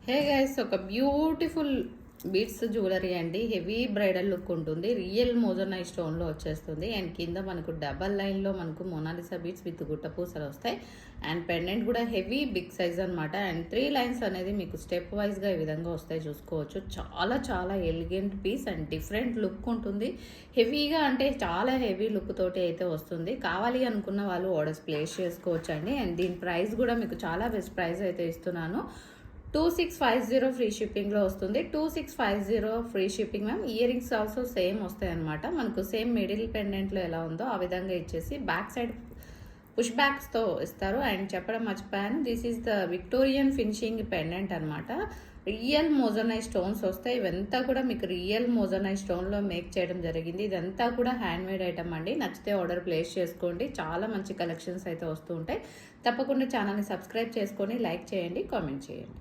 Hey guys, ఒక beautiful beads jewellery అండి. Heavy bridal look ఉంటుంది. రియల్ మోజనైజ్ స్టోన్లో వచ్చేస్తుంది. అండ్ కింద మనకు డబల్ లైన్లో మనకు మొనాలిసా బీడ్స్ విత్ గుట్ట పూసలు వస్తాయి. అండ్ పెండెంట్ కూడా హెవీ బిగ్ సైజ్ అనమాట. అండ్ 3 లైన్స్ అనేది మీకు స్టెప్ వైజ్గా ఈ విధంగా వస్తాయి, చూసుకోవచ్చు. చాలా చాలా elegant piece and different look ఉంటుంది. హెవీగా అంటే చాలా హెవీ లుక్ తోటి అయితే వస్తుంది. కావాలి అనుకున్న వాళ్ళు ఆర్డర్స్ ప్లేస్ చేసుకోవచ్చు అండి. అండ్ దీని ప్రైస్ కూడా మీకు చాలా బెస్ట్ ప్రైస్ అయితే ఇస్తున్నాను. 2650 ఫ్రీ షిప్పింగ్లో వస్తుంది. 2650 free shipping ma'am. Ear rings also same వస్తాయి అనమాట. మనకు సేమ్ మిడిల్ పెండెంట్లో ఎలా ఉందో ఆ విధంగా ఇచ్చేసి బ్యాక్ సైడ్ పుష్ బ్యాక్స్తో ఇస్తారు. అండ్ చెప్పడం మర్చిపోయాను, this is the Victorian finishing pendant అనమాట. రియల్ మోజనైజ్ స్టోన్స్ వస్తాయి. ఇవంతా కూడా మీకు రియల్ మోజనైజ్ స్టోన్లో మేక్ చేయడం జరిగింది. ఇదంతా కూడా హ్యాండ్ మేడ్ ఐటమ్ అండి. నచ్చితే ఆర్డర్ ప్లేస్ చేసుకోండి. చాలా మంచి కలెక్షన్స్ అయితే వస్తూ ఉంటాయి. తప్పకుండా ఛానల్ని సబ్స్క్రైబ్ చేసుకొని లైక్ చేయండి, కామెంట్ చేయండి.